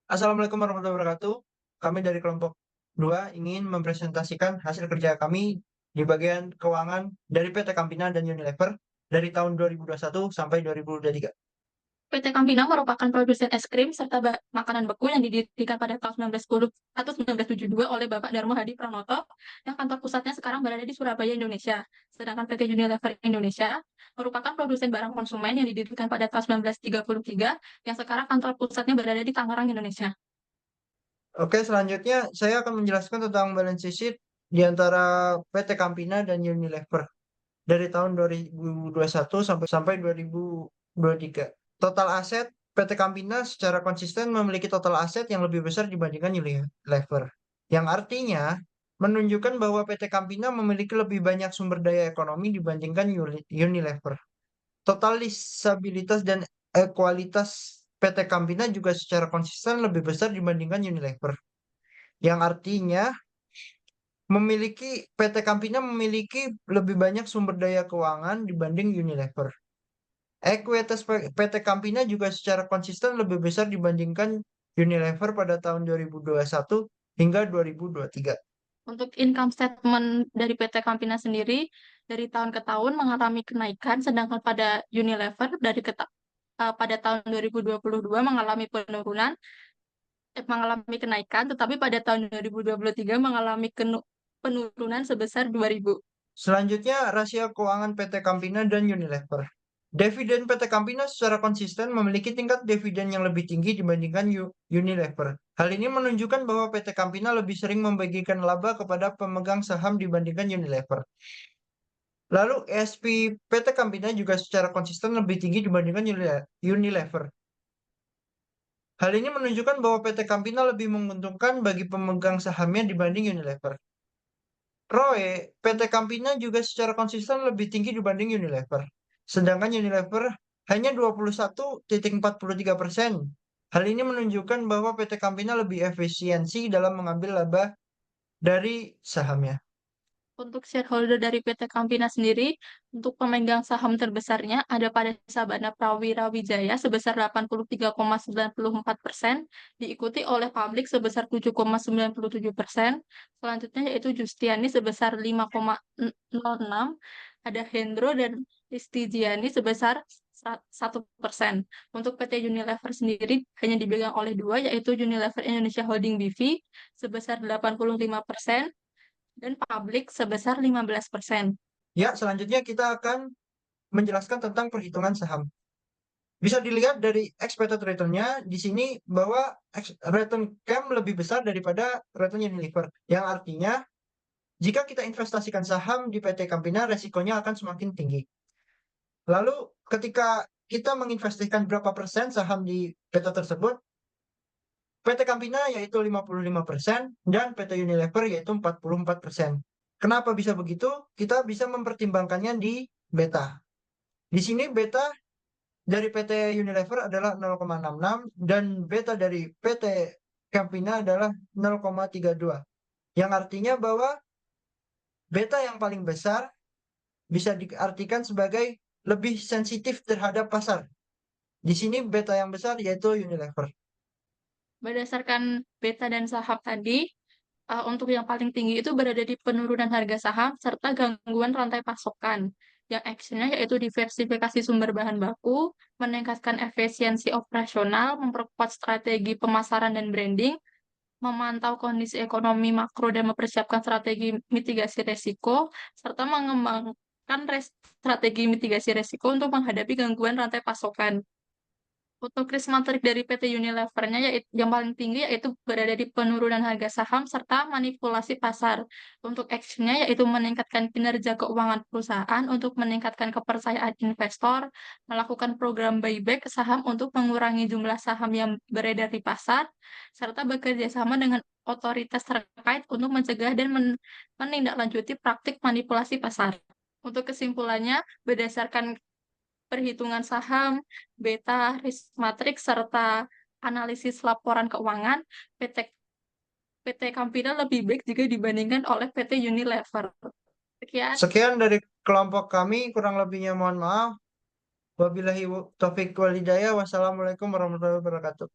Assalamualaikum warahmatullahi wabarakatuh. Kami dari kelompok 2 ingin mempresentasikan hasil kerja kami di bagian keuangan dari PT Campina dan Unilever dari tahun 2021 sampai 2023. PT Campina merupakan produsen es krim serta makanan beku yang didirikan pada tahun 1910 atau 1972 oleh Bapak Darmo Hadi Pranoto yang kantor pusatnya sekarang berada di Surabaya, Indonesia. Sedangkan PT Unilever Indonesia merupakan produsen barang konsumen yang didirikan pada tahun 1933 yang sekarang kantor pusatnya berada di Tangerang, Indonesia. Oke, selanjutnya saya akan menjelaskan tentang balance sheet di antara PT Campina dan Unilever dari tahun 2021 sampai 2023. Total aset PT Campina secara konsisten memiliki total aset yang lebih besar dibandingkan Unilever. Yang artinya menunjukkan bahwa PT Campina memiliki lebih banyak sumber daya ekonomi dibandingkan Unilever. Total lisabilitas dan kualitas PT Campina juga secara konsisten lebih besar dibandingkan Unilever. Yang artinya PT Campina memiliki lebih banyak sumber daya keuangan dibanding Unilever. Ekuitas PT Campina juga secara konsisten lebih besar dibandingkan Unilever pada tahun 2021 hingga 2023. Untuk income statement dari PT Campina sendiri dari tahun ke tahun mengalami kenaikan, sedangkan pada Unilever pada tahun 2022 mengalami kenaikan, tetapi pada tahun 2023 mengalami penurunan sebesar 2.000. Selanjutnya, rasio keuangan PT Campina dan Unilever. Dividen PT Campina secara konsisten memiliki tingkat dividen yang lebih tinggi dibandingkan Unilever. Hal ini menunjukkan bahwa PT Campina lebih sering membagikan laba kepada pemegang saham dibandingkan Unilever. Lalu ESP PT Campina juga secara konsisten lebih tinggi dibandingkan Unilever. Hal ini menunjukkan bahwa PT Campina lebih menguntungkan bagi pemegang sahamnya dibanding Unilever. ROE PT Campina juga secara konsisten lebih tinggi dibanding Unilever. Sedangkan Unilever hanya 21,43%. Hal ini menunjukkan bahwa PT Campina lebih efisiensi dalam mengambil laba dari sahamnya. Untuk shareholder dari PT Campina sendiri, untuk pemegang saham terbesarnya ada pada Sabana Prawira Wijaya sebesar 83,94%, diikuti oleh Publik sebesar 7,97%, selanjutnya yaitu Justiani sebesar 5,06%, ada Hendro dan Listigiani sebesar 1%. Untuk PT Unilever sendiri hanya dipegang oleh dua, yaitu Unilever Indonesia Holding BV sebesar 85%, dan Publik sebesar 15%. Ya, selanjutnya kita akan menjelaskan tentang perhitungan saham. Bisa dilihat dari expected return-nya di sini bahwa return CAM lebih besar daripada return Unilever. Yang artinya jika kita investasikan saham di PT Campina, resikonya akan semakin tinggi. Lalu ketika kita menginvestasikan berapa persen saham di PT tersebut, PT Campina yaitu 55% dan PT Unilever yaitu 44%. Kenapa bisa begitu? Kita bisa mempertimbangkannya di beta. Di sini beta dari PT Unilever adalah 0,66 dan beta dari PT Campina adalah 0,32. Yang artinya bahwa beta yang paling besar bisa diartikan sebagai lebih sensitif terhadap pasar. Di sini beta yang besar yaitu Unilever. Berdasarkan beta dan saham tadi, untuk yang paling tinggi itu berada di penurunan harga saham serta gangguan rantai pasokan. Yang actionnya yaitu diversifikasi sumber bahan baku, meningkatkan efisiensi operasional, memperkuat strategi pemasaran dan branding, memantau kondisi ekonomi makro dan mempersiapkan strategi mitigasi risiko, serta mengembangkan strategi mitigasi risiko untuk menghadapi gangguan rantai pasokan. Untuk risk matrix dari PT Unilever-nya yang paling tinggi yaitu berada di penurunan harga saham serta manipulasi pasar. Untuk action-nya yaitu meningkatkan kinerja keuangan perusahaan untuk meningkatkan kepercayaan investor, melakukan program buyback saham untuk mengurangi jumlah saham yang beredar di pasar, serta bekerja sama dengan otoritas terkait untuk mencegah dan menindaklanjuti praktik manipulasi pasar. Untuk kesimpulannya, berdasarkan perhitungan saham, beta, risk matrix, serta analisis laporan keuangan, PT Campina lebih baik jika dibandingkan oleh PT Unilever. Sekian. Sekian dari kelompok kami, kurang lebihnya mohon maaf. Wabillahi taufik walhidayah. Wassalamualaikum warahmatullahi wabarakatuh.